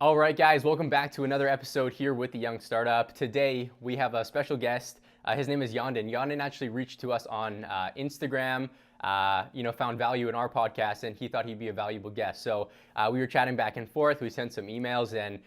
All right, guys, welcome back to another episode here with the Young Startup. Today, we have a special guest. His name is Yonden. Yonden actually reached to us on Instagram, found value in our podcast, and he thought he'd be a valuable guest. So we were chatting back and forth. We sent some emails, and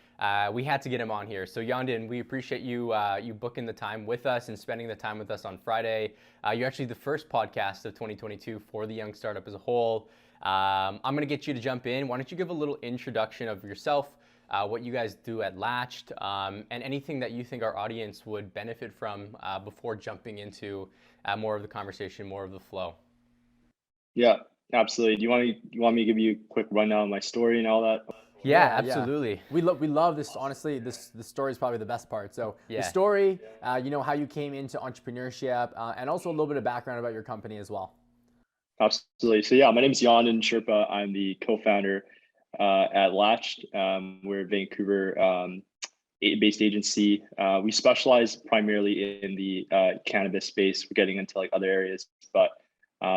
we had to get him on here. So Yonden, we appreciate you booking the time with us and spending the time with us on Friday. You're actually the first podcast of 2022 for the Young Startup as a whole. I'm going to get you to jump in. Why don't you give a little introduction of yourself, what you guys do at Latched, and anything that you think our audience would benefit from before jumping into more of the conversation, more of the flow. Yeah, absolutely. Do you want me to give you a quick rundown of my story and all that? Yeah, Yeah. absolutely. We love this. Honestly, this story is probably the best part. So the Yeah. story, how you came into entrepreneurship, and also a little bit of background about your company as well. Absolutely. So yeah, my name is Yonden Sherpa. I'm the co-founder at Latched. We're a Vancouver based agency. We specialize primarily in the cannabis space. We're getting into like other areas, but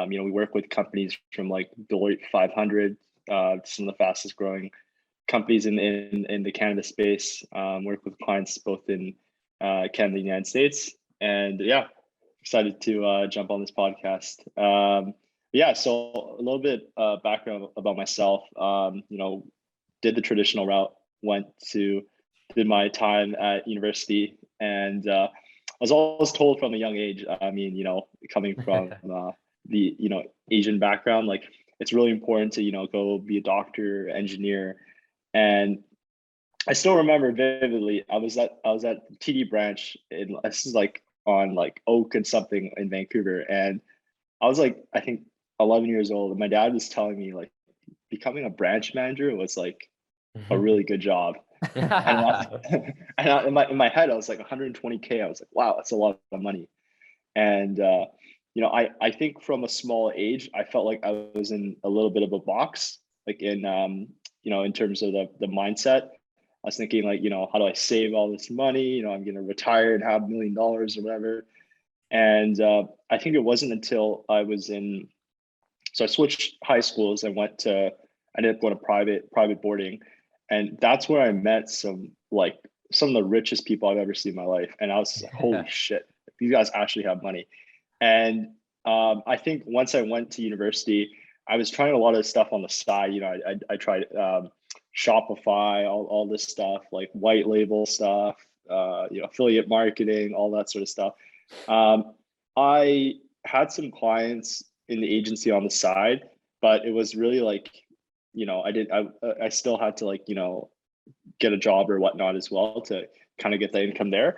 we work with companies from like Deloitte 500, some of the fastest growing companies in the cannabis space. Work with clients both in Canada and the United States, and yeah, excited to jump on this podcast. Yeah, so a little bit background about myself. Did the traditional route, did my time at university, and I was always told from a young age. I mean, coming from the Asian background, like it's really important to go be a doctor, engineer, and I still remember vividly. I was at TD branch in, this is like on like Oak and something in Vancouver, and I was like, I think 11 years old, and my dad was telling me like becoming a branch manager was like a really good job. And in my head, I was like 120K. I was like, wow, that's a lot of money. And I think from a small age, I felt like I was in a little bit of a box, like in terms of the mindset. I was thinking like, how do I save all this money? I'm gonna retire and have $1 million or whatever. And I think it wasn't until so I switched high schools. I ended up going to private boarding, and that's where I met some of the richest people I've ever seen in my life. And I was just like, holy shit, these guys actually have money. And I think once I went to university, I was trying a lot of stuff on the side. I tried Shopify, all this stuff, like white label stuff, affiliate marketing, all that sort of stuff. I had some clients in the agency on the side, but it was really like, I still had to like, get a job or whatnot as well to kind of get the income there.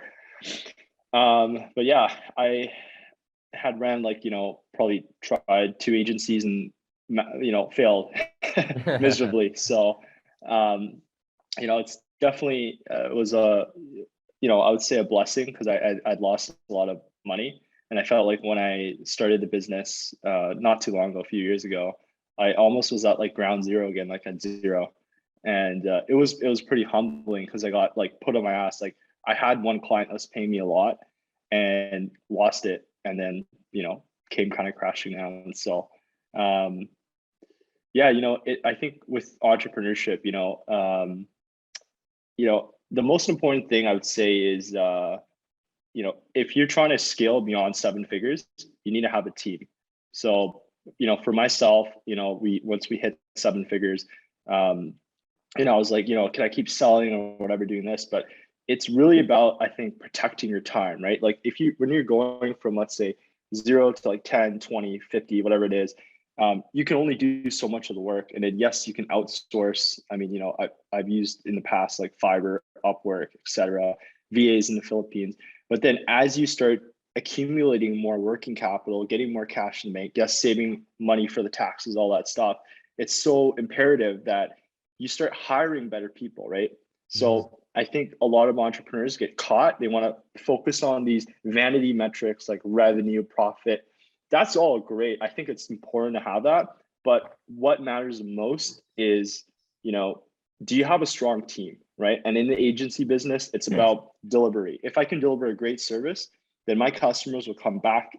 But yeah, I had ran like, probably tried two agencies and, failed miserably. So, it's definitely, it was I would say a blessing because I'd lost a lot of money. And I felt like when I started the business not too long ago, a few years ago, I almost was at like ground zero again, like at zero. And it was pretty humbling because I got like put on my ass. Like I had one client that was paying me a lot and lost it, and then came kind of crashing down. So um, yeah, I think with entrepreneurship, the most important thing I would say is if you're trying to scale beyond seven figures, you need to have a team. So for myself, we once we hit seven figures, I was like, can I keep selling or whatever doing this? But it's really about, I think, protecting your time, right? Like when you're going from, let's say, zero to like 10, 20, 50, whatever it is, you can only do so much of the work. And then, yes, you can outsource. I mean, I've used in the past like Fiverr, Upwork, etc., VAs in the Philippines. But then as you start accumulating more working capital, getting more cash in the bank, yes, saving money for the taxes, all that stuff, it's so imperative that you start hiring better people, right? So I think a lot of entrepreneurs get caught. They want to focus on these vanity metrics like revenue, profit. That's all great. I think it's important to have that. But what matters the most is, do you have a strong team, right? And in the agency business, it's about delivery. If I can deliver a great service, then my customers will come back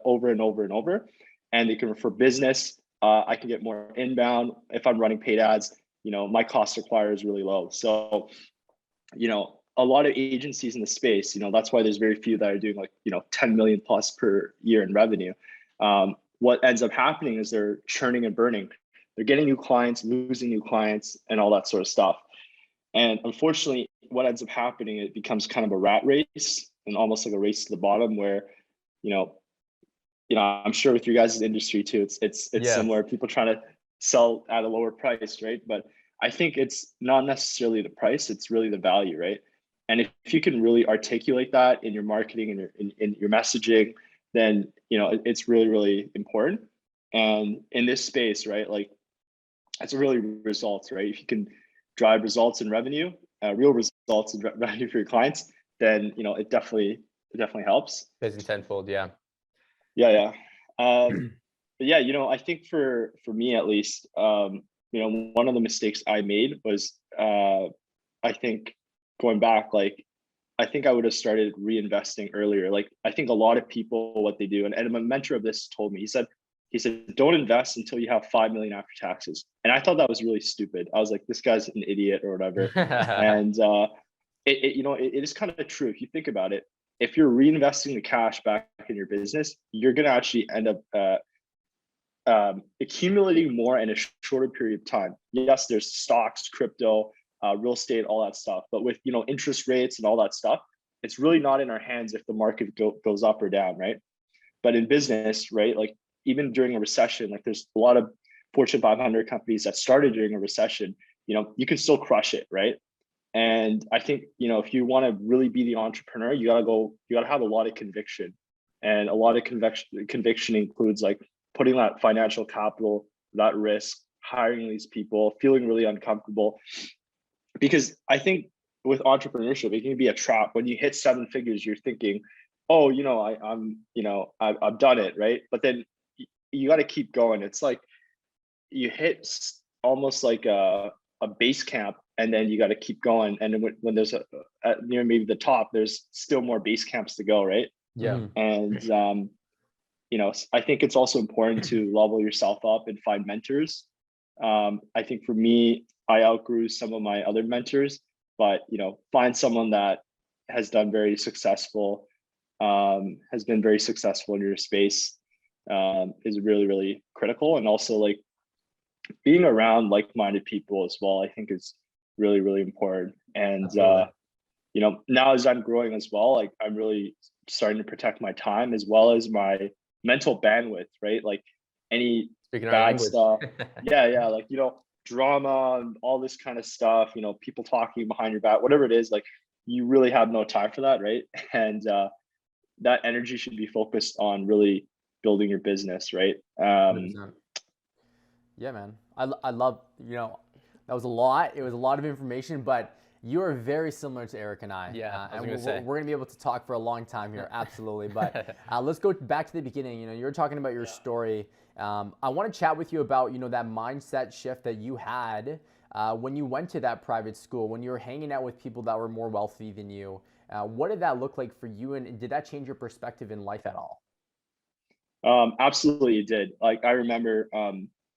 over and over and over, and they can refer business. I can get more inbound if I'm running paid ads. my cost to acquire is really low. So, a lot of agencies in the space, that's why there's very few that are doing like, 10 million plus per year in revenue. What ends up happening is they're churning and burning. They're getting new clients, losing new clients, and all that sort of stuff. And unfortunately, what ends up happening, it becomes kind of a rat race and almost like a race to the bottom where, I'm sure with your guys' industry too, it's similar. People trying to sell at a lower price, right? But I think it's not necessarily the price; it's really the value, right? And if you can really articulate that in your marketing and in your messaging, then it's really, really important. And in this space, right, like it's really results, right? If you can drive results in revenue, real results in revenue for your clients, then it definitely helps. It's tenfold, yeah. Yeah. But yeah, I think for me at least, one of the mistakes I made was, I think going back, like, I think I would have started reinvesting earlier. Like, I think a lot of people, what they do, and my mentor of this told me, he said, don't invest until you have 5 million after taxes. And I thought that was really stupid. I was like, this guy's an idiot or whatever. And it is kind of true. If you think about it, if you're reinvesting the cash back in your business, you're going to actually end up accumulating more in a shorter period of time. Yes, there's stocks, crypto, real estate, all that stuff. But with interest rates and all that stuff, it's really not in our hands if the market goes up or down, right? But in business, right, like even during a recession, like there's a lot of Fortune 500 companies that started during a recession. You can still crush it, right? And I think if you want to really be the entrepreneur, you gotta have a lot of conviction, and a lot of conviction includes like putting that financial capital, that risk, hiring these people, feeling really uncomfortable. Because I think with entrepreneurship, it can be a trap. When you hit 7 figures, you're thinking, oh, I've done it, right? But then you got to keep going. It's like you hit almost like a base camp, and then you got to keep going. And then when there's near maybe the top, there's still more base camps to go, right? Yeah. And I think it's also important to level yourself up and find mentors. I think for me, I outgrew some of my other mentors, but find someone that has done very successful, has been very successful in your space, is really, really critical. And also like being around like-minded people as well, I think is really, really important. And now as I'm growing as well, like I'm really starting to protect my time as well as my mental bandwidth, right? Like any bad stuff. Yeah. Like, drama and all this kind of stuff, people talking behind your back, whatever it is, like you really have no time for that, right? And that energy should be focused on really building your business, right? Yeah, man. I love, that was a lot. It was a lot of information, but you are very similar to Eric and I. Yeah, and we're going to be able to talk for a long time here. Absolutely. But let's go back to the beginning. You were talking about your story. I want to chat with you about, that mindset shift that you had when you went to that private school, when you were hanging out with people that were more wealthy than you. What did that look like for you? And did that change your perspective in life at all? Absolutely, it did. Like I remember,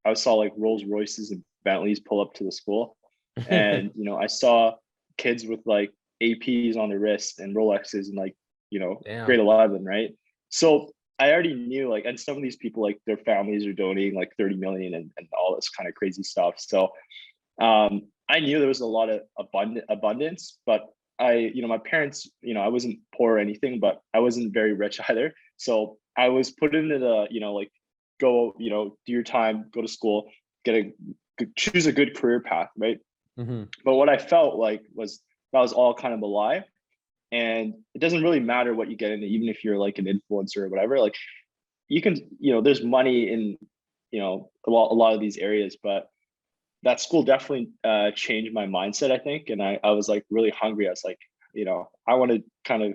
I saw like Rolls Royces and Bentleys pull up to the school, and I saw kids with like APs on their wrist and Rolexes and like Damn. grade 11, right? So I already knew like, and some of these people, like their families are donating like 30 million and all this kind of crazy stuff. So I knew there was a lot of abundance, but my parents, I wasn't poor or anything, but I wasn't very rich either. So I was put into the, like go, do your time, go to school, choose a good career path, right? Mm-hmm. But what I felt like was that was all kind of a lie. And it doesn't really matter what you get into, even if you're like an influencer or whatever, like you can, there's money in, a lot of these areas, but that school definitely changed my mindset, I think. And I was like really hungry. I was like, I want to kind of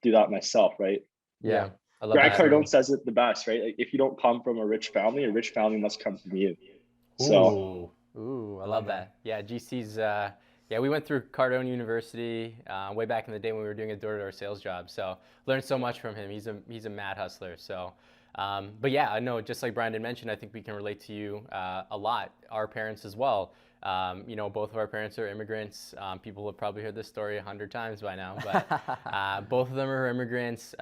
do that myself, right? Yeah. I love Grant that. Cardone says it the best, right? Like if you don't come from a rich family must come from you. So I love that. Yeah, GC's we went through Cardone University way back in the day when we were doing a door-to-door sales job. So learned so much from him. He's a mad hustler. So but yeah, I know, just like Brandon mentioned, I think we can relate to you a lot, our parents as well. Both of our parents are immigrants. People have probably heard this story 100 times by now, but both of them are immigrants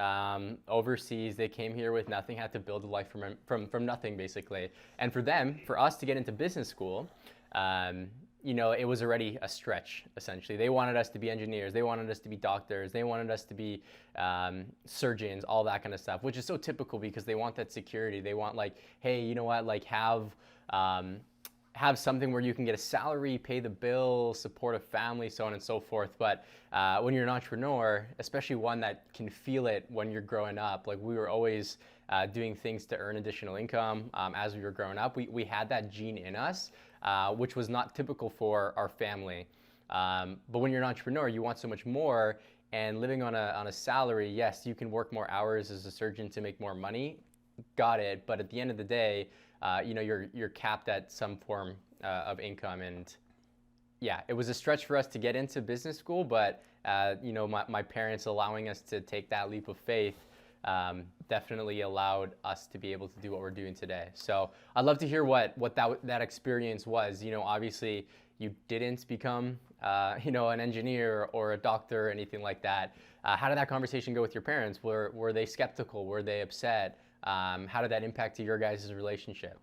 overseas. They came here with nothing, had to build a life from nothing, basically. And for us to get into business school, it was already a stretch, essentially. They wanted us to be engineers. They wanted us to be doctors. They wanted us to be surgeons, all that kind of stuff, which is so typical because they want that security. They want hey, you know what, have something where you can get a salary, pay the bills, support a family, so on and so forth. But when you're an entrepreneur, especially one that can feel it when you're growing up, we were always doing things to earn additional income as we were growing up. We had that gene in us, which was not typical for our family. But when you're an entrepreneur, you want so much more. And living on a salary, yes, you can work more hours as a surgeon to make more money. Got it. But at the end of the day, you're capped at some form of income. And yeah, it was a stretch for us to get into business school, but my parents allowing us to take that leap of faith definitely allowed us to be able to do what we're doing today. So I'd love to hear what that experience was. Obviously you didn't become an engineer or a doctor or anything like that. How did that conversation go with your parents? Were they skeptical? Were they upset? How did that impact your guys' relationship?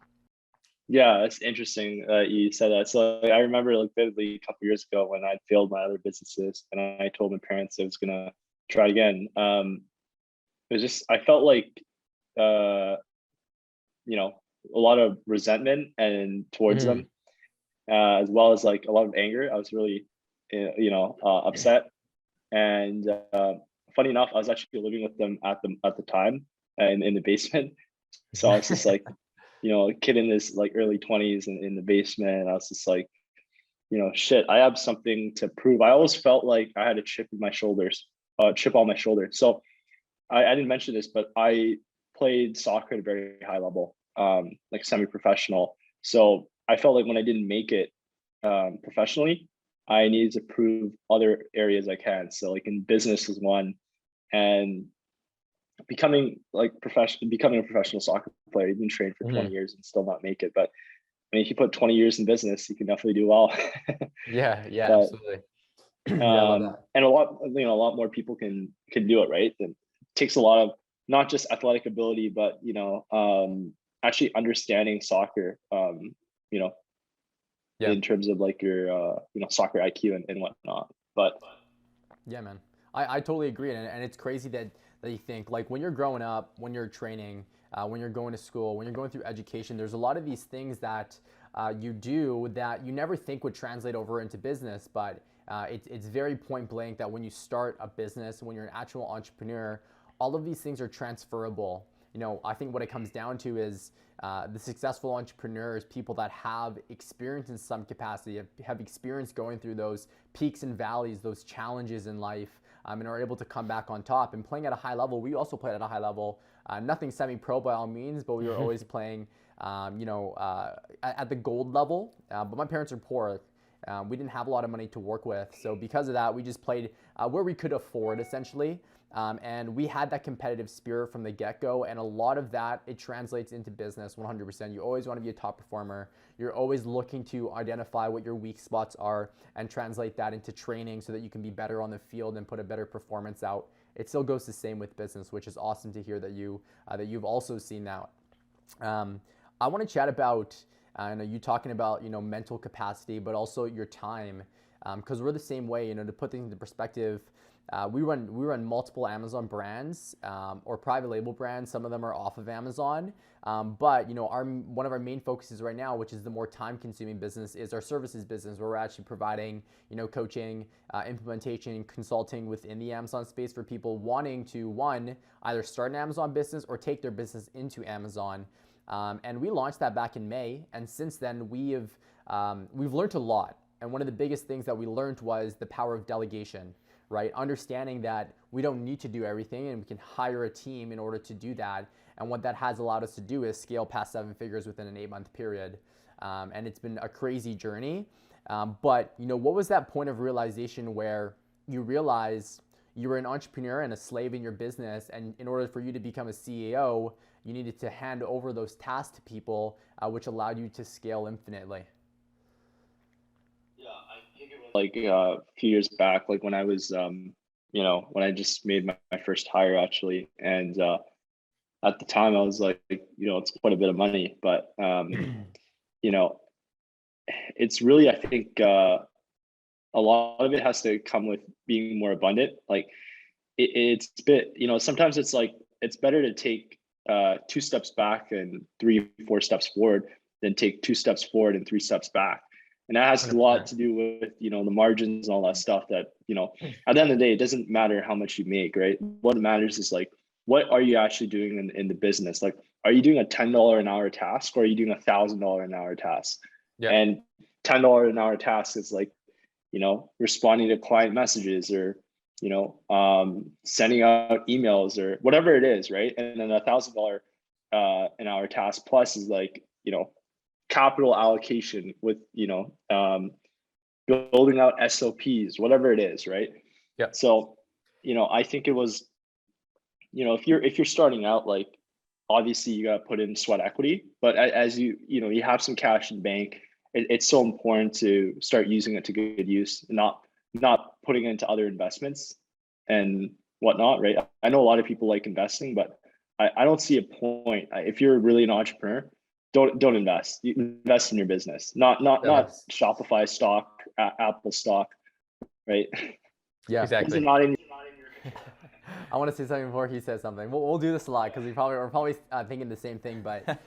Yeah, it's interesting that you said that. So I remember vividly a couple years ago when I failed my other businesses and I told my parents I was gonna try again. It was just, I felt a lot of resentment and towards them, as well as a lot of anger. I was really, upset. And funny enough, I was actually living with them at the time in the basement. So I was just a kid in his early 20s in the basement. I was just shit, I have something to prove. I always felt like I had a chip on my shoulder. So I didn't mention this, but I played soccer at a very high level, semi-professional. So I felt like when I didn't make it professionally, I needed to prove other areas I can. So in business was one, and becoming a professional soccer player. You can train for 20 years and still not make it. But I mean, if you put 20 years in business, you can definitely do well. Yeah, absolutely. And a lot more people can do it, right? It takes a lot of not just athletic ability, but actually understanding soccer. In terms of your soccer IQ and whatnot. But yeah, man, I totally agree, and it's crazy that you think when you're growing up, when you're training, when you're going to school, when you're going through education, there's a lot of these things that you do that you never think would translate over into business, but it's very point blank that when you start a business, when you're an actual entrepreneur, all of these things are transferable. I think what it comes down to is the successful entrepreneurs, people that have experience in some capacity, have experience going through those peaks and valleys, those challenges in life, and are able to come back on top. And playing at a high level, we also played at a high level, nothing semi-pro by all means, but we were always playing, at the gold level. But my parents are poor. We didn't have a lot of money to work with. So because of that, we just played where we could afford, essentially. And we had that competitive spirit from the get-go, and a lot of that, it translates into business 100%. You always want to be a top performer. You're always looking to identify what your weak spots are and translate that into training so that you can be better on the field and put a better performance out. It still goes the same with business, which is awesome to hear that you've also seen that. I want to chat about you talking about mental capacity, but also your time, because we're the same way. To put things into perspective. We run multiple Amazon brands or private label brands. Some of them are off of Amazon, but one of our main focuses right now, which is the more time-consuming business, is our services business, where we're actually providing coaching, implementation, consulting within the Amazon space for people wanting to either start an Amazon business or take their business into Amazon. And we launched that back in May, and since then we've learned a lot. And one of the biggest things that we learned was the power of delegation. Right? Understanding that we don't need to do everything and we can hire a team in order to do that. And what that has allowed us to do is scale past 7 figures within an 8-month period. And it's been a crazy journey. But what was that point of realization where you realized you were an entrepreneur and a slave in your business, and in order for you to become a CEO, you needed to hand over those tasks to people, which allowed you to scale infinitely? like a few years back, like when I was, when I just made my first hire actually. And at the time I was like, it's quite a bit of money, but, you know, it's really, I think, a lot of it has to come with being more abundant. Like it's a bit, sometimes it's like, it's better to take 2 steps back and 3, 4 steps forward than take 2 steps forward and 3 steps back. And that has a lot 100%. to do with, the margins and all that stuff that, at the end of the day, it doesn't matter how much you make, right? What matters is like, what are you actually doing in the business? Like, are you doing a $10 an hour task, or are you doing $1,000 an hour task? Yeah. And $10 an hour task is like, responding to client messages, or, sending out emails, or whatever it is, right? And then $1,000 an hour task plus is like, capital allocation with, building out SOPs, whatever it is, right? Yeah. So, I think it was, if you're starting out, like obviously you got to put in sweat equity, but as you have some cash in the bank, it's so important to start using it to good use, and not putting it into other investments and whatnot, right? I know a lot of people like investing, but I don't see a point. If you're really an entrepreneur, don't invest. You invest in your business, not Shopify stock, Apple stock, right? Yeah, Exactly. These are not in I want to say something before he says something. We'll do this a lot because we're probably thinking the same thing. But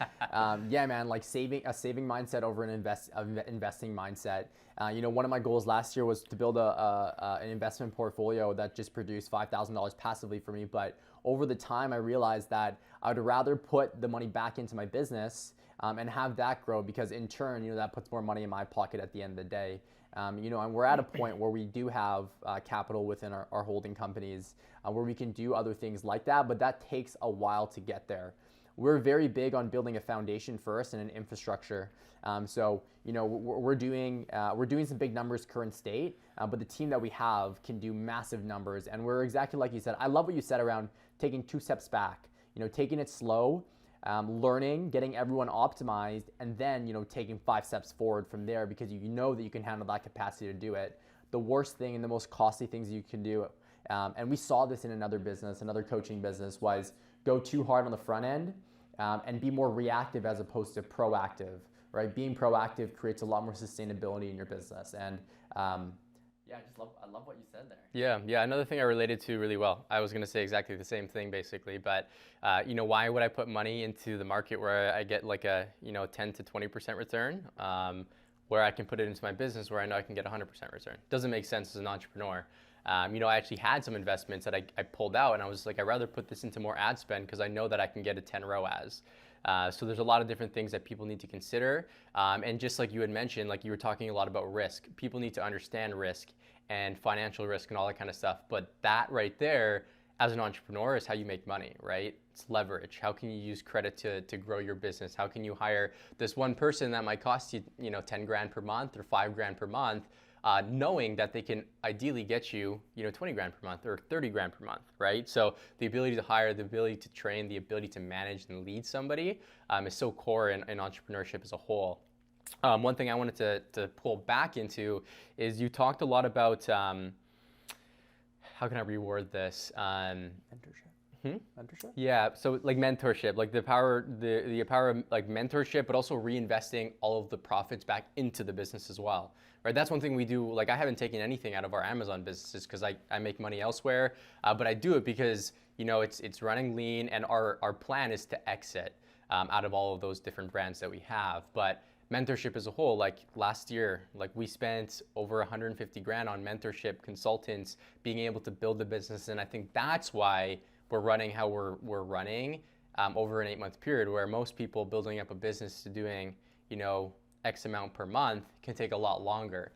yeah, man, like saving mindset over an investing mindset. One of my goals last year was to build an investment portfolio that just produced $5,000 passively for me. But over the time, I realized that I'd rather put the money back into my business and have that grow, because in turn, that puts more money in my pocket at the end of the day. And we're at a point where we do have capital within our holding companies where we can do other things like that, but that takes a while to get there. We're very big on building a foundation first and an infrastructure. So we're doing some big numbers current state, but the team that we have can do massive numbers. And we're exactly like you said. I love what you said around taking 2 steps back, taking it slow, learning, getting everyone optimized, and then taking 5 steps forward from there, because you know that you can handle that capacity to do it. The worst thing and the most costly things you can do, and we saw this in another coaching business, was go too hard on the front end and be more reactive as opposed to proactive, right? Being proactive creates a lot more sustainability in your business. And yeah, I love what you said there. Yeah. Another thing I related to really well. I was going to say exactly the same thing, basically. But why would I put money into the market where I get like a 10 to 20% return, where I can put it into my business where I know I can get 100% return? Doesn't make sense as an entrepreneur. I actually had some investments that I pulled out, and I was like, I'd rather put this into more ad spend because I know that I can get a 10 ROAS. So there's a lot of different things that people need to consider. And just like you had mentioned, like you were talking a lot about risk. People need to understand risk and financial risk and all that kind of stuff. But that right there, as an entrepreneur, is how you make money, right? It's leverage. How can you use credit to grow your business? How can you hire this one person that might cost you, 10 grand per month or 5 grand per month, knowing that they can ideally get you, 20 grand per month or 30 grand per month, right? So the ability to hire, the ability to train, the ability to manage and lead somebody is so core in entrepreneurship as a whole. One thing I wanted to pull back into is you talked a lot about, how can I reword this? Mentorship. Mentorship? Yeah, so like mentorship, like the power of like mentorship, but also reinvesting all of the profits back into the business as well, right? That's one thing we do. Like I haven't taken anything out of our Amazon businesses because I make money elsewhere, but I do it because it's running lean, and our plan is to exit out of all of those different brands that we have. But mentorship as a whole, like last year, like we spent over 150 grand on mentorship consultants being able to build the business, and I think that's why we're running how we're running over an 8-month period, where most people building up a business to doing X amount per month can take a lot longer.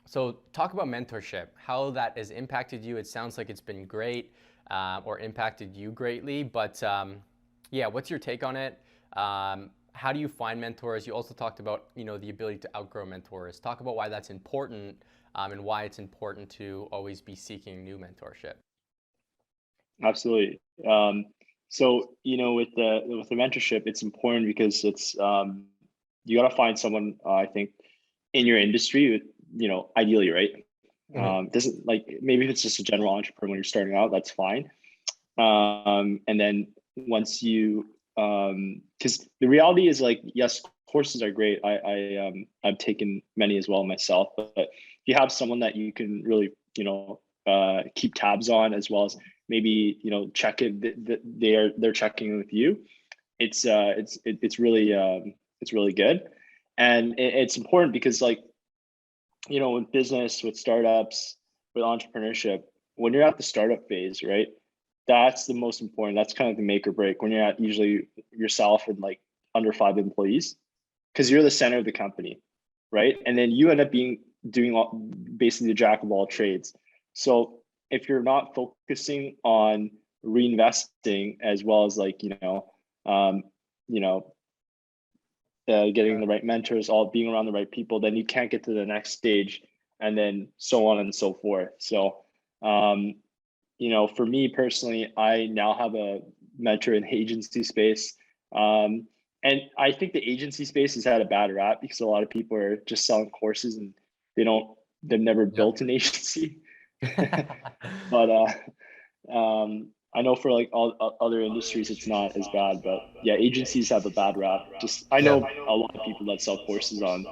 So talk about mentorship, how that has impacted you. It sounds like it's been great or impacted you greatly, but yeah, what's your take on it? How do you find mentors? You also talked about the ability to outgrow mentors. Talk about why that's important and why it's important to always be seeking new mentorship. Absolutely. So with the mentorship, it's important because it's you got to find someone, I think, in your industry ideally, right? Doesn't like, maybe if it's just a general entrepreneur when you're starting out, that's fine. And then once you, because the reality is like, yes, courses are great. I've taken many as well myself, but if you have someone that you can really, keep tabs on, as well as maybe, check it, they're checking with you. It's really good. And it's important because, like, with business, with startups, with entrepreneurship, when you're at the startup phase, right? That's the most important. That's kind of the make or break when you're at usually yourself and like under 5 employees, because you're the center of the company, right? And then you end up basically the jack of all trades. So if you're not focusing on reinvesting, as well as like, getting the right mentors, all being around the right people, then you can't get to the next stage, and then so on and so forth. So, for me personally, I now have a mentor in the agency space. And I think the agency space has had a bad rap because a lot of people are just selling courses and they've never built an agency. But I know for like all other industries, it's not as bad, but yeah, agencies have a bad rap. I know a lot of people that sell courses on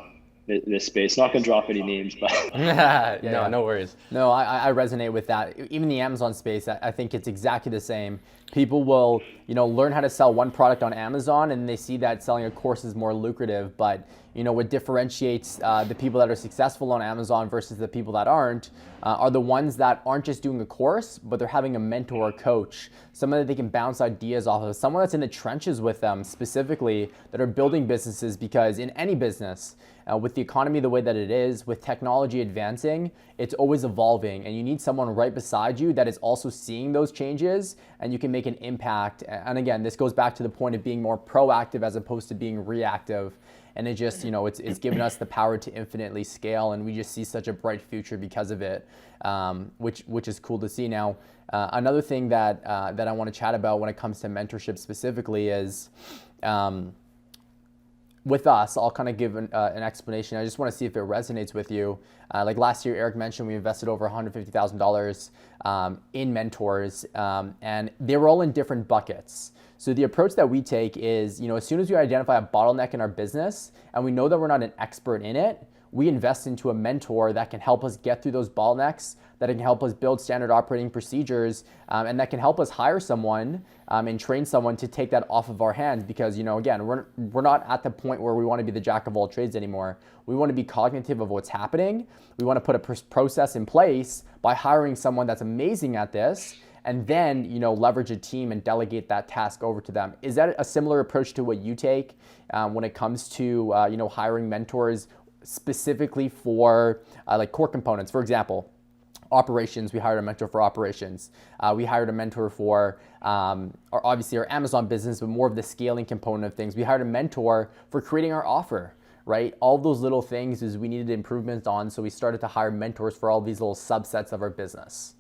this space. Not gonna drop any names, but No worries. No, I resonate with that. Even the Amazon space, I think it's exactly the same. People will, learn how to sell one product on Amazon, and they see that selling a course is more lucrative. But what differentiates the people that are successful on Amazon versus the people that aren't are the ones that aren't just doing a course, but they're having a mentor or coach, someone that they can bounce ideas off of, someone that's in the trenches with them specifically, that are building businesses. Because in any business, with the economy the way that it is, with technology advancing, it's always evolving, and you need someone right beside you that is also seeing those changes, and you can make an impact. And again, this goes back to the point of being more proactive as opposed to being reactive. And it just, it's given us the power to infinitely scale, and we just see such a bright future because of it, which is cool to see. Now, another thing that I want to chat about when it comes to mentorship specifically is, with us, I'll kind of give an explanation. I just want to see if it resonates with you. Like last year, Eric mentioned we invested over $150,000 in mentors, and they were all in different buckets. So the approach that we take is, as soon as we identify a bottleneck in our business and we know that we're not an expert in it, we invest into a mentor that can help us get through those bottlenecks, that can help us build standard operating procedures, and that can help us hire someone and train someone to take that off of our hands. Because, again, we're not at the point where we want to be the jack of all trades anymore. We want to be cognitive of what's happening. We want to put a process in place by hiring someone that's amazing at this, and then, leverage a team and delegate that task over to them. Is that a similar approach to what you take when it comes to, hiring mentors specifically for like core components? For example, operations, we hired a mentor for operations. We hired a mentor for obviously our Amazon business, but more of the scaling component of things. We hired a mentor for creating our offer, right? All those little things is we needed improvements on, so we started to hire mentors for all these little subsets of our business.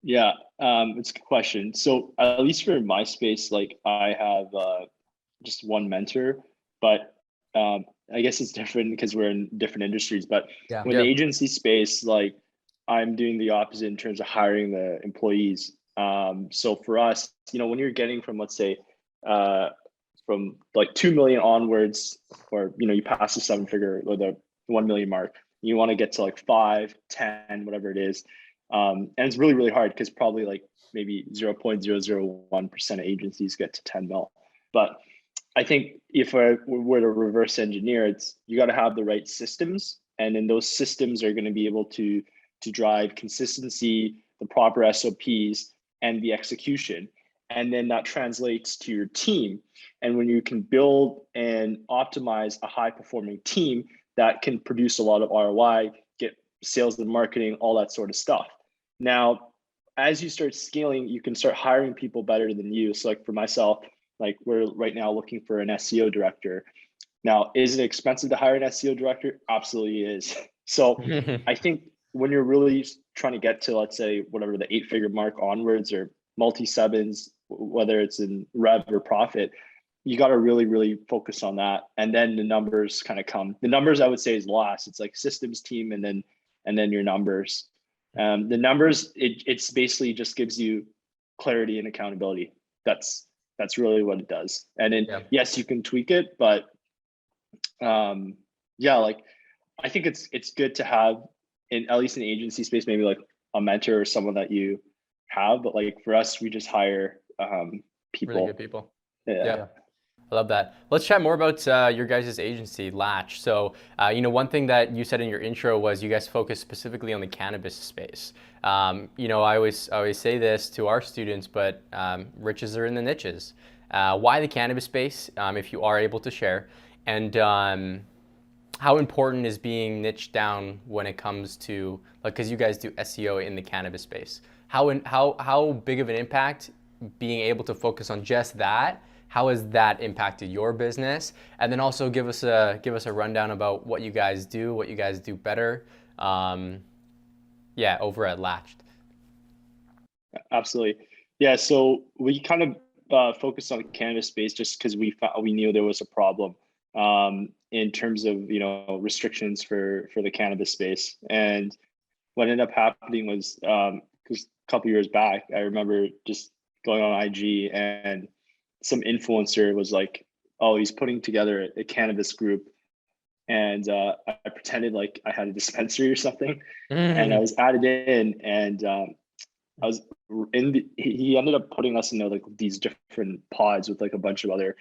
Yeah, it's a good question. So at least for my space, like I have just one mentor, but I guess it's different because we're in different industries. But the agency space, like I'm doing the opposite in terms of hiring the employees. So for us, when you're getting from, let's say, from like 2 million onwards, or you pass the 7-figure or the 1 million mark, you want to get to like 5, 10, whatever it is. And it's really, really hard because probably like maybe 0.001% of agencies get to 10 mil. But I think if we were to reverse engineer, you got to have the right systems, and then those systems are going to be able to drive consistency, the proper SOPs, and the execution. And then that translates to your team. And when you can build and optimize a high performing team that can produce a lot of ROI, get sales and marketing, all that sort of stuff. Now, as you start scaling, you can start hiring people better than you. So like for myself, like we're right now looking for an SEO director. Now, is it expensive to hire an SEO director? Absolutely is. So I think when you're really trying to get to, let's say, whatever the 8-figure mark onwards, or multi-sevens, whether it's in rev or profit, you got to really, really focus on that. And then the numbers kind of come. The numbers I would say is last. It's like systems team and then your numbers. The numbers, it's basically just gives you clarity and accountability. That's really what it does. And then yes, you can tweak it, but like I think it's good to have at least in the agency space, maybe like a mentor or someone that you have. But like for us, we just hire people. Really good people. Yeah. I love that. Let's chat more about your guys' agency, Latched. So, one thing that you said in your intro was you guys focus specifically on the cannabis space. I always say this to our students, but riches are in the niches. Why the cannabis space, if you are able to share, and how important is being niched down when it comes to, because you guys do SEO in the cannabis space. How big of an impact being able to focus on just that? How has that impacted your business? And then also give us a rundown about what you guys do better, over at Latched. Absolutely. Yeah, so we kind of focused on the cannabis space just because we knew there was a problem in terms of restrictions for the cannabis space. And what ended up happening was because a couple years back, I remember just going on IG and some influencer was like, oh, he's putting together a cannabis group. And I pretended like I had a dispensary or something. And I was added in, and I was he ended up putting us in like these different pods with like a bunch of other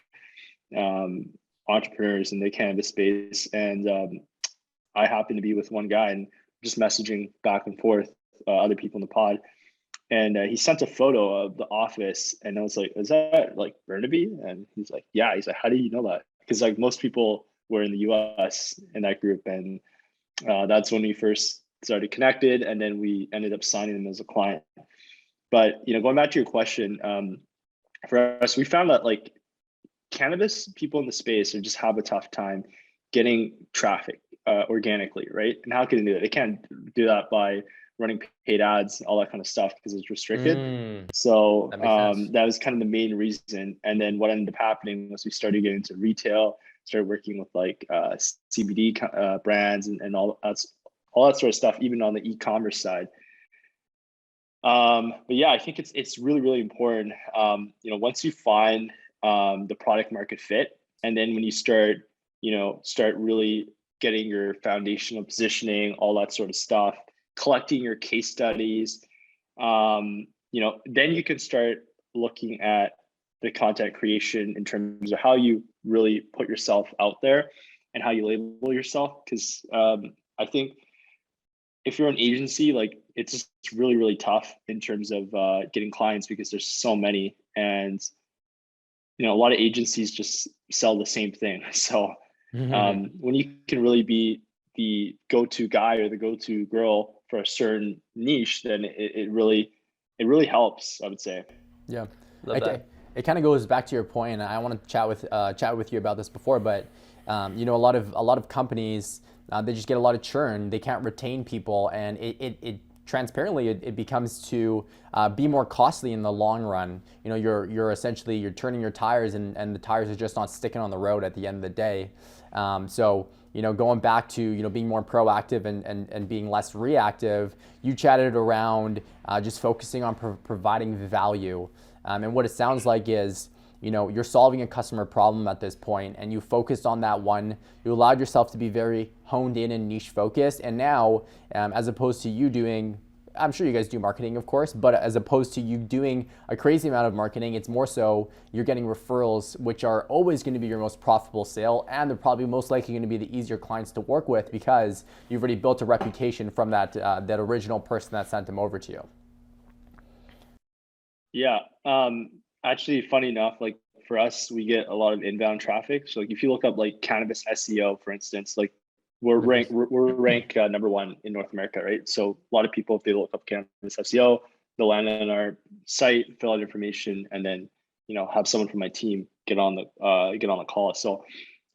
entrepreneurs in the cannabis space. And I happened to be with one guy and just messaging back and forth other people in the pod. And he sent a photo of the office, and I was like, is that like Burnaby? And he's like, yeah. He's like, how do you know that? Because like most people were in the US in that group. And that's when we first started connected. And then we ended up signing him as a client. But, going back to your question, for us, we found that like cannabis people in the space just have a tough time getting traffic organically, right? And how can they do that? They can't do that by running paid ads, all that kind of stuff, because it's restricted. So that was kind of the main reason. And then what ended up happening was we started getting into retail, started working with like CBD brands and all that sort of stuff, even on the e-commerce side. But yeah, I think it's really, really important. Once you find the product market fit, and then when you start really getting your foundational positioning, all that sort of stuff, collecting your case studies, then you can start looking at the content creation in terms of how you really put yourself out there and how you label yourself. Because I think if you're an agency, like it's just really, really tough in terms of getting clients because there's so many, and a lot of agencies just sell the same thing. So when you can really be the go-to guy or the go-to girl for a certain niche, then it really helps, I would say. Yeah, it kind of goes back to your point, and I want to chat with you about this before, but a lot of companies, they just get a lot of churn. They can't retain people, and it transparently it becomes to be more costly in the long run. You're essentially turning your tires, and the tires are just not sticking on the road at the end of the day. So going back to being more proactive and being less reactive, you chatted around just focusing on providing value, and what it sounds like is you're solving a customer problem at this point, and you focused on that one. You allowed yourself to be very honed in and niche focused, and now as opposed to you doing, I'm sure you guys do marketing, of course, but as opposed to you doing a crazy amount of marketing, it's more so you're getting referrals, which are always going to be your most profitable sale, and they're probably most likely going to be the easier clients to work with because you've already built a reputation from that original person that sent them over to you. Yeah, actually, funny enough, like for us, we get a lot of inbound traffic. So like if you look up like cannabis SEO, for instance, like we're ranked number one in North America, right? So a lot of people, if they look up cannabis SEO, they'll land on our site, fill out information, and then have someone from my team get on the call. So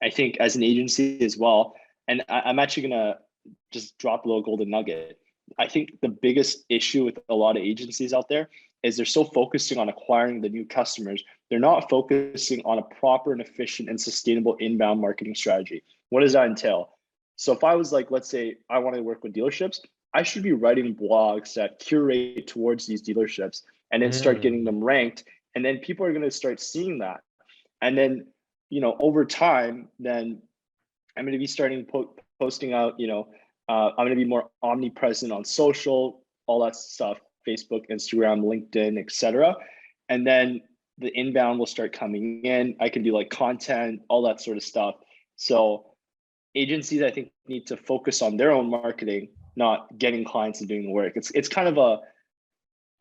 I think as an agency as well, and I'm actually gonna just drop a little golden nugget. I think the biggest issue with a lot of agencies out there is they're so focusing on acquiring the new customers, they're not focusing on a proper and efficient and sustainable inbound marketing strategy. What does that entail? So if I was like, let's say I want to work with dealerships, I should be writing blogs that curate towards these dealerships and then start getting them ranked. And then people are going to start seeing that. And then, over time, then I'm going to be starting posting out, I'm going to be more omnipresent on social, all that stuff, Facebook, Instagram, LinkedIn, etc. And then the inbound will start coming in. I can do like content, all that sort of stuff. So agencies, I think, need to focus on their own marketing, not getting clients and doing the work. It's kind of a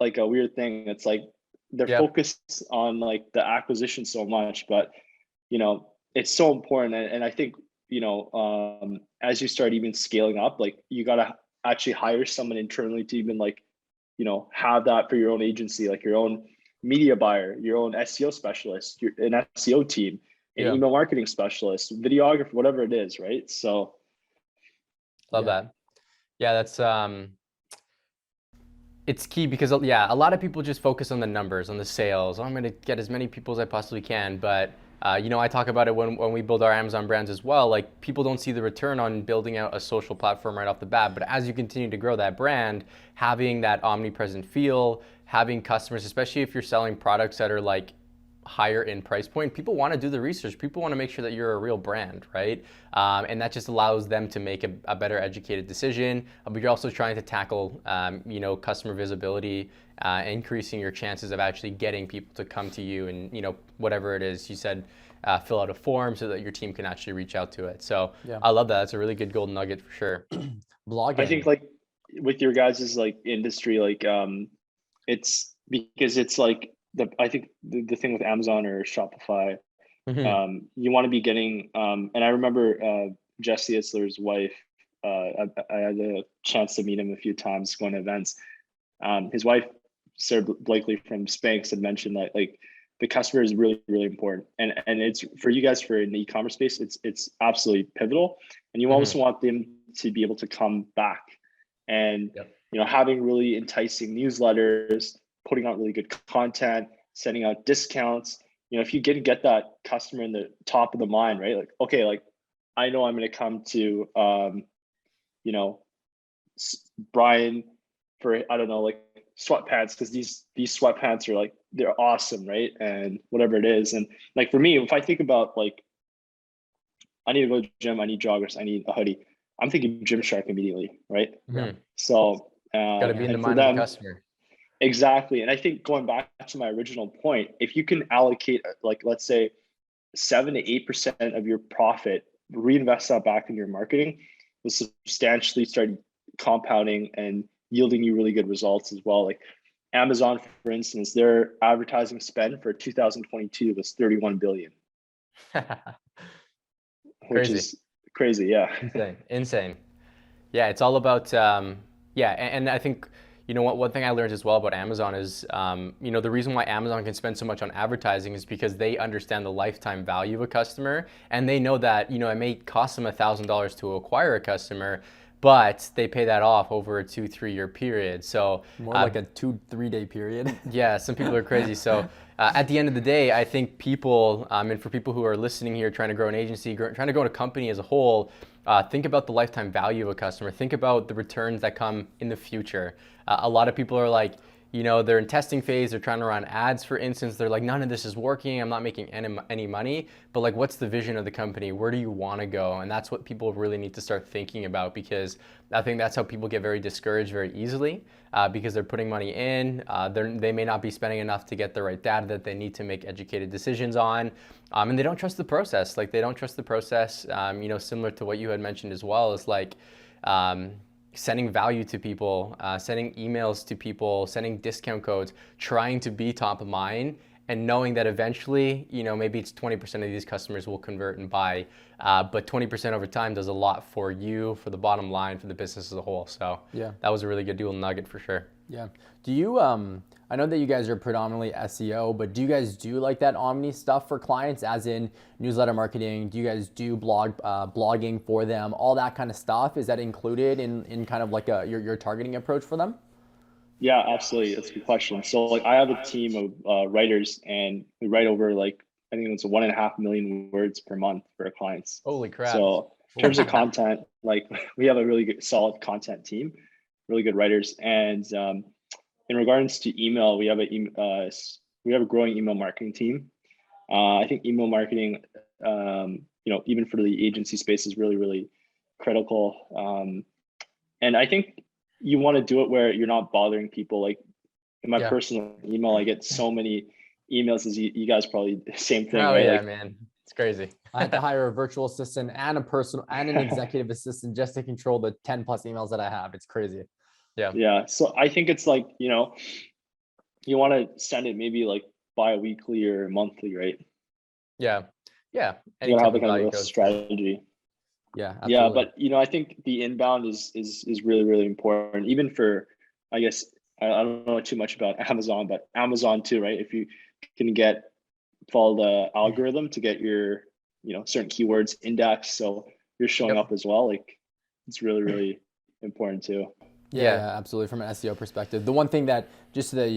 weird thing. It's like they're focused on like the acquisition so much, but it's so important. And I think as you start even scaling up, like you gotta actually hire someone internally to even like have that for your own agency, like your own media buyer, your own SEO specialist, an SEO team, an email marketing specialist, videographer, whatever it is, right? So love that. Yeah, that's it's key because a lot of people just focus on the numbers, on the sales. I'm going to get as many people as I possibly can, but I talk about it when we build our Amazon brands as well. Like, people don't see the return on building out a social platform right off the bat, but as you continue to grow that brand, having that omnipresent feel, having customers, especially if you're selling products that are like higher in price point, people want to do the research. People want to make sure that you're a real brand, right? And that just allows them to make a better educated decision. But you're also trying to tackle, customer visibility, increasing your chances of actually getting people to come to you and, whatever it is. You said fill out a form so that your team can actually reach out to it. So I love that. That's a really good golden nugget for sure. Blogging. I think like with your guys' like industry, like it's because it's like, I think the thing with Amazon or Shopify, you want to be getting, and I remember Jesse Itzler's wife, I had a chance to meet him a few times going to events. His wife, Sarah Blakely from Spanx, had mentioned that like the customer is really, really important. And it's for you guys for in the e-commerce space, it's absolutely pivotal. And you also want them to be able to come back and, having really enticing newsletters, putting out really good content, sending out discounts. If you get that customer in the top of the mind, right? Like, okay, like I know I'm going to come to, Brian for, I don't know, like sweatpants, because these sweatpants are like, they're awesome, right? And whatever it is. And like for me, if I think about like, I need to go to the gym, I need joggers, I need a hoodie, I'm thinking Gymshark immediately, right? So got to be in the mind of the customer. Exactly. And I think going back to my original point, if you can allocate, like, let's say 7 to 8% of your profit, reinvest that back in your marketing, will substantially start compounding and yielding you really good results as well. Like Amazon, for instance, their advertising spend for 2022 was 31 billion. Which is crazy. Yeah. Insane. Yeah. It's all about, and I think, one thing I learned as well about Amazon is, the reason why Amazon can spend so much on advertising is because they understand the lifetime value of a customer, and they know that, it may cost them $1,000 to acquire a customer, but they pay that off over a 2-3 year period. So more like a 2-3 day period. Yeah, some people are crazy. So at the end of the day, I think people, and for people who are listening here, trying to grow an agency, trying to grow a company as a whole, think about the lifetime value of a customer. Think about the returns that come in the future. A lot of people are like, they're in testing phase. They're trying to run ads, for instance. They're like, none of this is working. I'm not making any money. But like, what's the vision of the company? Where do you want to go? And that's what people really need to start thinking about, because I think that's how people get very discouraged very easily, because they're putting money in. They may not be spending enough to get the right data that they need to make educated decisions on. And they don't trust the process. Like, they don't trust the process, similar to what you had mentioned as well. Is like, sending value to people, sending emails to people, sending discount codes, trying to be top of mind, and knowing that eventually, maybe it's 20% of these customers will convert and buy, but 20% over time does a lot for you, for the bottom line, for the business as a whole. So that was a really good dual nugget for sure. Yeah. Do you, I know that you guys are predominantly SEO, but do you guys do like that omni stuff for clients, as in newsletter marketing? Do you guys do blogging for them, all that kind of stuff? Is that included in kind of like your targeting approach for them? Yeah, absolutely. That's a good question. So like I have a team of writers and we write over like I think it's 1.5 million words per month for our clients. Holy crap. So in terms of content, like we have a really good solid content team, really good writers. And in regards to email, we have a growing email marketing team. I think email marketing, even for the agency space is really, really critical. And I think you want to do it where you're not bothering people. Like in my Yeah. personal email, I get so many emails as you guys probably same thing, Oh right? yeah, Like, man. It's crazy. I had to hire a virtual assistant and an executive assistant just to control the 10 plus emails that I have. It's crazy. Yeah. yeah. So I think it's like, you want to send it maybe like bi-weekly or monthly, right? Yeah. Yeah. Any You gotta type have a of kind value of a goes through. strategy. Yeah, Yeah, absolutely. but I think the inbound is really, really important, even for, I guess, I don't know too much about Amazon, but Amazon too, right? If you can follow the algorithm to get your, certain keywords indexed, so you're showing Yep. up as well, like it's really, really important too. Yeah, Yeah. yeah, absolutely. From an SEO perspective, the one thing that just so that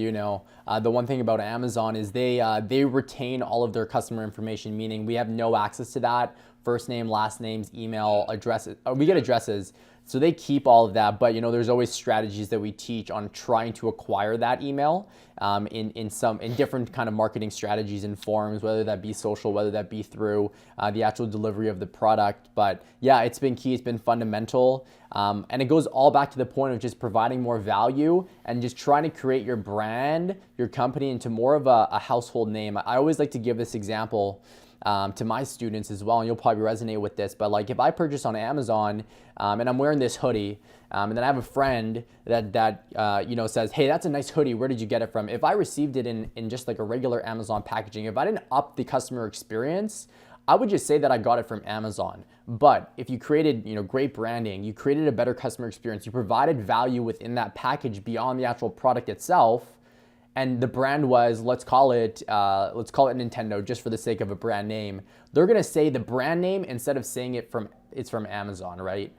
the one thing about Amazon is they retain all of their customer information, meaning we have no access to that. First name, last names, email, addresses. We get addresses, so they keep all of that. But there's always strategies that we teach on trying to acquire that email in different kind of marketing strategies and forms, whether that be social, whether that be through the actual delivery of the product. But yeah, it's been key. It's been fundamental. And it goes all back to the point of just providing more value and just trying to create your brand, your company into more of a household name. I always like to give this example to my students as well, and you'll probably resonate with this, but like if I purchase on Amazon and I'm wearing this hoodie, and then I have a friend that says, hey, that's a nice hoodie, where did you get it from? If I received it in just like a regular Amazon packaging, if I didn't up the customer experience, I would just say that I got it from Amazon. But if you created, great branding, you created a better customer experience, you provided value within that package beyond the actual product itself, and the brand was, let's call it Nintendo, just for the sake of a brand name. They're gonna say the brand name instead of saying it's from Amazon, right?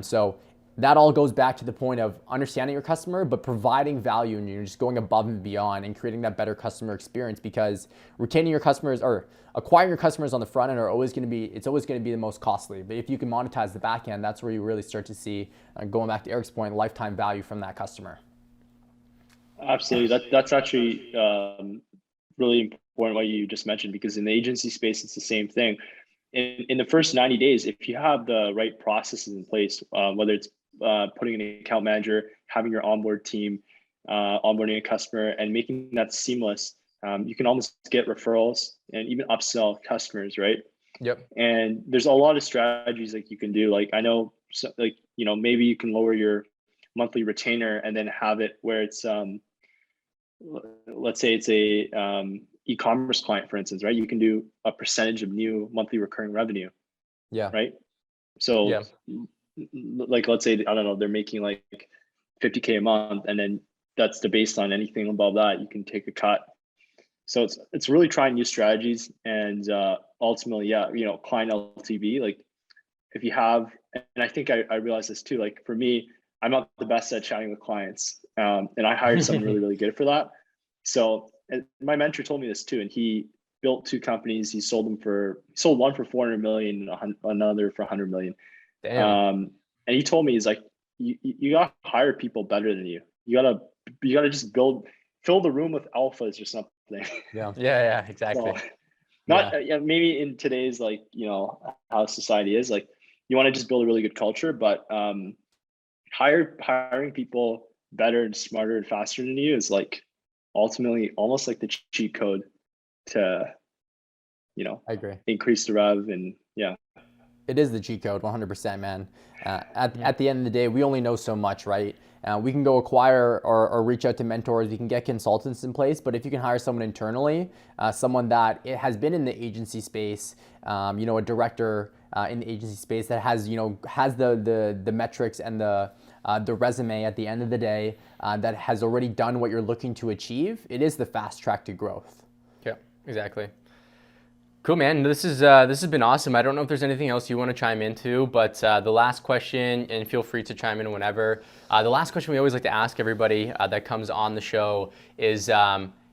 So that all goes back to the point of understanding your customer, but providing value, and you're just going above and beyond and creating that better customer experience, because retaining your customers or acquiring your customers on the front end it's always going to be the most costly. But if you can monetize the back end, that's where you really start to see, going back to Eric's point, lifetime value from that customer. Absolutely. That's actually really important what you just mentioned, because in the agency space, it's the same thing. In the first 90 days, if you have the right processes in place, whether it's putting an account manager, having your onboard team, onboarding a customer and making that seamless, you can almost get referrals and even upsell customers, right? Yep. And there's a lot of strategies like you can do. Like I know, maybe you can lower your monthly retainer and then have it where it's let's say it's a e-commerce client, for instance, right? You can do a percentage of new monthly recurring revenue. Yeah. Right. So Yeah. like, let's say, I don't know, they're making like 50K a month, and then that's the baseline. Anything above that, you can take a cut. So it's really trying new strategies, and ultimately, yeah, client LTV, like if you have, and I think I realized this too, like for me, I'm not the best at chatting with clients. And I hired someone really, really good for that. So my mentor told me this too, and he built 2 companies. He sold one for 400 million, another for 100 million. Damn. And he told me, he's like, you gotta hire people better than you. You gotta just fill the room with alphas or something. Yeah. Yeah. Exactly. So maybe in today's, like, how society is, like, you want to just build a really good culture, but hiring people better and smarter and faster than you is like ultimately almost like the cheat code to I agree. increase the rev. And yeah, It is the cheat code, 100%, man. At the end of the day, we only know so much, right? We can go acquire or reach out to mentors. We can get consultants in place, but if you can hire someone internally, someone that it has been in the agency space, a director in the agency space that has the metrics and the resume at the end of the day, that has already done what you're looking to achieve, it is the fast track to growth. Yeah. Exactly. Cool, man. This has been awesome. I don't know if there's anything else you want to chime into, but the last question, and feel free to chime in whenever. The last question we always like to ask everybody that comes on the show is,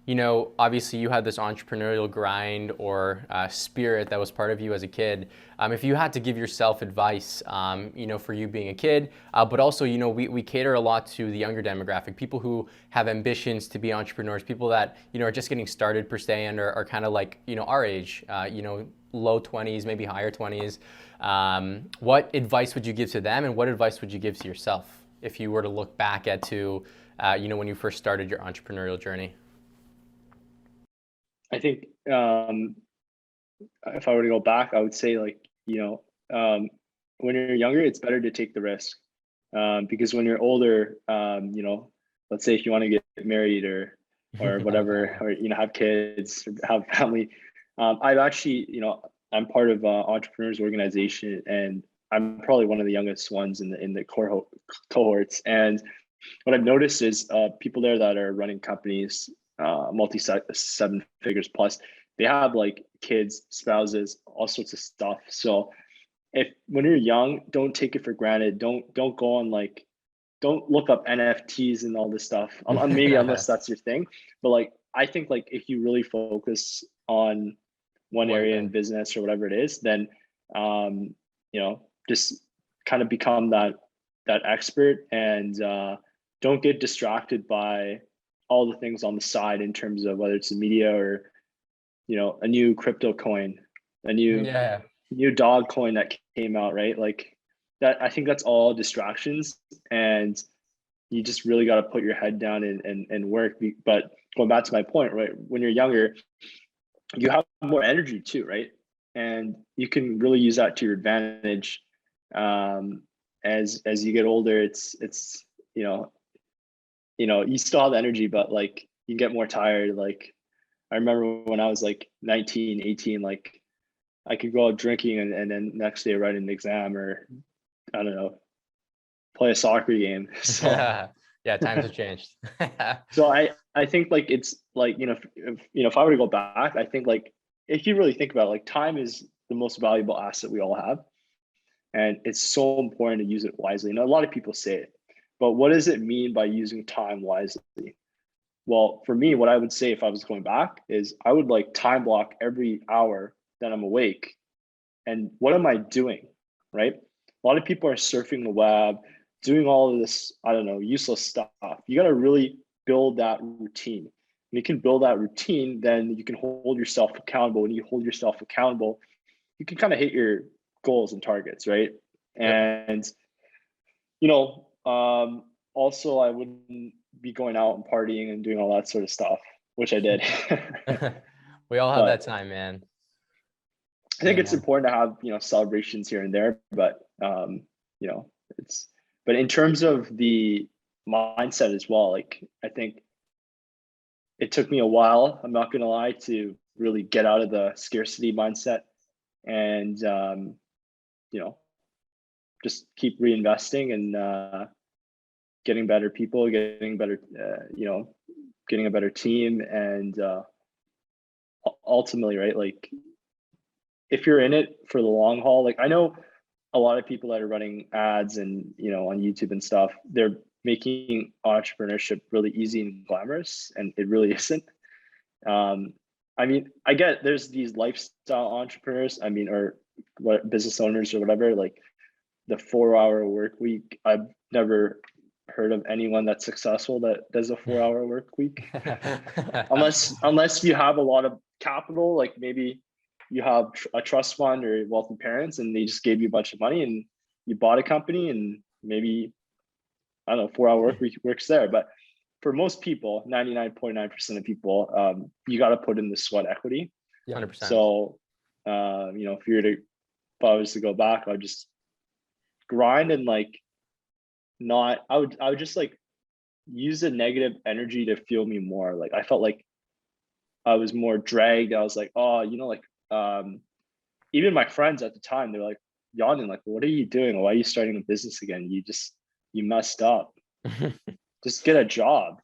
obviously you had this entrepreneurial grind or spirit that was part of you as a kid. If you had to give yourself advice, for you being a kid, but also, we cater a lot to the younger demographic, people who have ambitions to be entrepreneurs, people that, are just getting started per se and are kind of like, our age, low 20s, maybe higher 20s. What advice would you give to them, and what advice would you give to yourself if you were to look back at when you first started your entrepreneurial journey? I think if I were to go back, I would say when you're younger, it's better to take the risk, because when you're older, let's say if you want to get married or whatever, or have kids, or have family. I've actually, I'm part of entrepreneurs organization, and I'm probably one of the youngest ones in the cohorts. And what I've noticed is people there that are running companies, multi seven figures plus, they have like kids, spouses, all sorts of stuff. So when you're young, don't take it for granted. Don't go on don't look up NFTs and all this stuff. Maybe unless that's your thing. But I think if you really focus on one area in business or whatever it is, then just kind of become that expert, and don't get distracted by all the things on the side in terms of whether it's the media or a new crypto coin, a new dog coin that came out, right? That, I think that's all distractions, and you just really got to put your head down and work. But going back to my point, right, when you're younger, you have more energy too, right? And you can really use that to your advantage. As you get older, it's you still have energy, but you get more tired. I remember when I was 19, 18, I could go out drinking and then next day write an exam, or I don't know, play a soccer game. So yeah, times have changed. So I think it's if I were to go back, I think if you really think about it, time is the most valuable asset we all have, and it's so important to use it wisely. And a lot of people say it, but what does it mean by using time wisely? Well, for me, what I would say if I was going back is I would time block every hour that I'm awake. And what am I doing? Right? A lot of people are surfing the web, doing all of this, I don't know, useless stuff. You got to really build that routine. When you can build that routine, then you can hold yourself accountable. When you hold yourself accountable, you can kind of hit your goals and targets, right? And also I wouldn't be going out and partying and doing all that sort of stuff, which I did. We all have that time, man. I think it's important to have, celebrations here and there, but but in terms of the mindset as well, I think it took me a while, I'm not gonna lie, to really get out of the scarcity mindset and just keep reinvesting and getting better people, getting better, getting a better team, and ultimately, right, if you're in it for the long haul, I know a lot of people that are running ads and on YouTube and stuff, they're making entrepreneurship really easy and glamorous, and it really isn't. I get there's these lifestyle entrepreneurs, or what, business owners or whatever, the 4-hour work week. I've never heard of anyone that's successful that does a 4-hour work week. unless you have a lot of capital, maybe you have a trust fund or wealthy parents and they just gave you a bunch of money and you bought a company, and maybe, I don't know, 4-hour work week works there. But for most people, 99.9% of people, you got to put in the sweat equity. 100%. So if I was to go back, I would just grind and I would just use the negative energy to fuel me more. I felt like I was more dragged. I was even my friends at the time, they were like, Yonden, what are you doing? Why are you starting a business again? You messed up. Just get a job.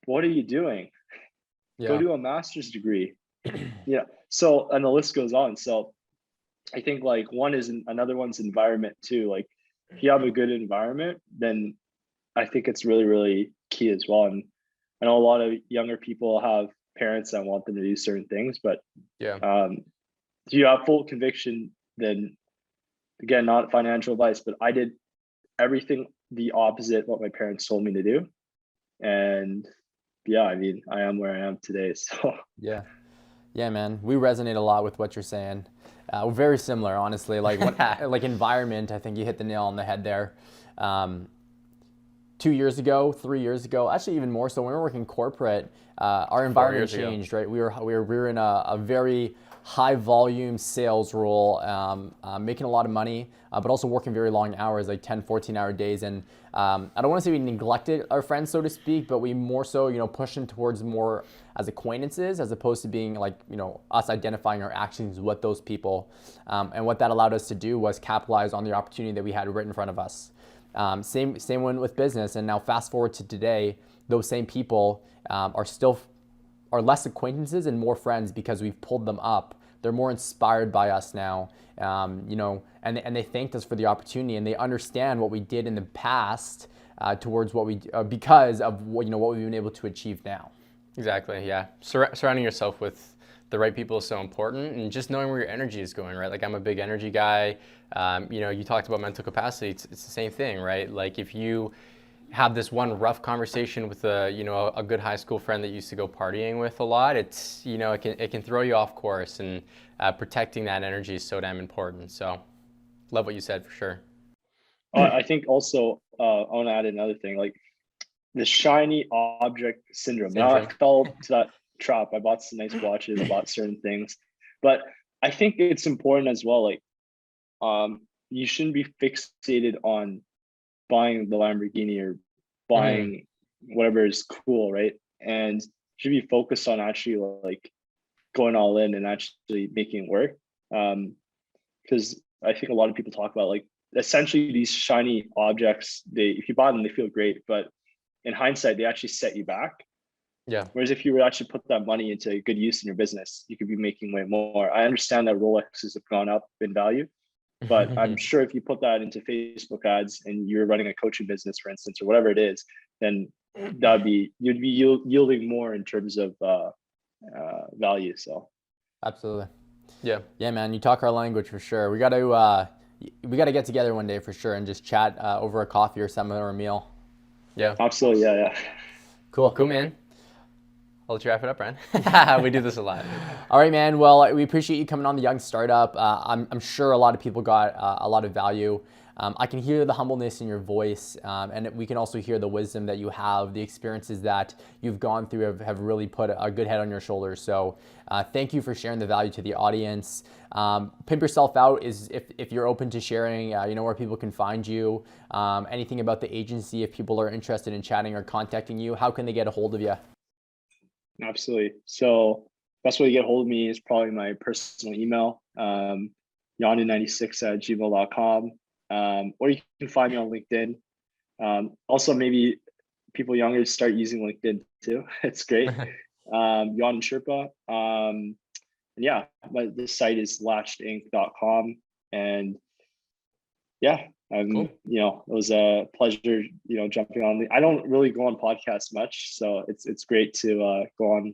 What are you doing? Go do a master's degree. Yeah. So, and the list goes on. So I think like another one's environment too. Like if you have a good environment, then I think it's really, really key as well. And I know a lot of younger people have parents that want them to do certain things, but Yeah. if you have full conviction, then again, not financial advice, but I did everything the opposite what my parents told me to do. And yeah, I mean, I am where I am today. So Yeah. Yeah, man. We resonate a lot with what you're saying. We're very similar, honestly. Like like environment, I think you hit the nail on the head there. 2 years ago, 3 years ago, actually even more so, when we were working corporate, our environment changed, right? We were in a very high volume sales role, making a lot of money, but also working very long hours, like 10, 14-hour days. And I don't want to say we neglected our friends, so to speak, but we more so, pushed them towards more as acquaintances, as opposed to being like, us identifying our actions with those people. And what that allowed us to do was capitalize on the opportunity that we had right in front of us. Same one with business. And now fast forward to today, those same people are less acquaintances and more friends because we've pulled them up. They're more inspired by us now, and they thanked us for the opportunity, and they understand what we did in the past towards because of what we've been able to achieve now. Exactly. Yeah. Surrounding yourself with the right people is so important, and just knowing where your energy is going, right? Like I'm a big energy guy. You talked about mental capacity. It's the same thing, right? Like if you have this one rough conversation with a good high school friend that you used to go partying with a lot, it's it can throw you off course, and protecting that energy is so damn important. So love what you said for sure. I think also I want to add another thing, like the shiny object syndrome. Now I fell to that trap. I bought some nice watches, I bought certain things, but I think it's important as well. Like, you shouldn't be fixated on buying the Lamborghini or buying whatever is cool, right? And should be focused on actually like going all in and actually making it work. Because I think a lot of people talk about like essentially these shiny objects. If you buy them, they feel great, but in hindsight, they actually set you back. Yeah. Whereas if you would actually put that money into good use in your business, you could be making way more. I understand that Rolexes have gone up in value, but I'm sure if you put that into Facebook ads and you're running a coaching business, for instance, or whatever it is, then you'd be yielding more in terms of value. So Absolutely. Yeah. Yeah, man. You talk our language for sure. We got to get together one day for sure and just chat over a coffee or something or a meal. Yeah. Absolutely. Yeah. Cool, man. I'll let you wrap it up, Brian. We do this a lot. All right, man. Well, we appreciate you coming on the Young Startup. I'm sure a lot of people got a lot of value. I can hear the humbleness in your voice, and we can also hear the wisdom that you have. The experiences that you've gone through have really put a good head on your shoulders. So thank you for sharing the value to the audience. Pimp Yourself Out is if you're open to sharing, where people can find you, anything about the agency, if people are interested in chatting or contacting you, how can they get a hold of you? Absolutely. So best way to get a hold of me is probably my personal email, yonden96@gmail.com. Or you can find me on LinkedIn. Also, maybe people younger start using LinkedIn too. It's great. Yonden Sherpa. And yeah, the site is latchedinc.com. And yeah, Cool. it was a pleasure, jumping on. I don't really go on podcasts much, so it's great to go on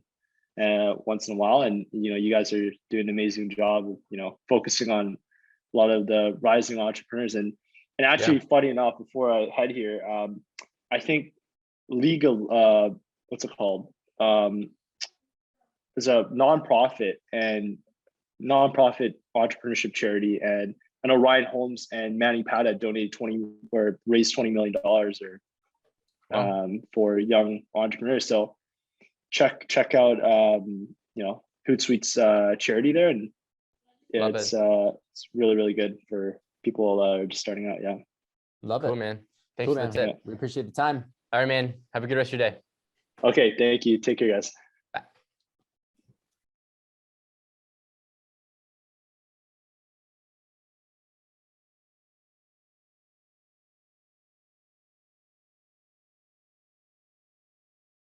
once in a while. And you guys are doing an amazing job of focusing on a lot of the rising entrepreneurs. And actually, funny enough, before I head here, I think legal what's it called? There's a nonprofit entrepreneurship charity, and I know Ryan Holmes and Manny Pata donated raised $20 million for young entrepreneurs. So check out Hootsuite's charity there, and it's really, really good for people that are just starting out. Yeah. Love it. Cool, man. Thanks for the tip. We appreciate the time. All right, man. Have a good rest of your day. Okay, thank you. Take care, guys.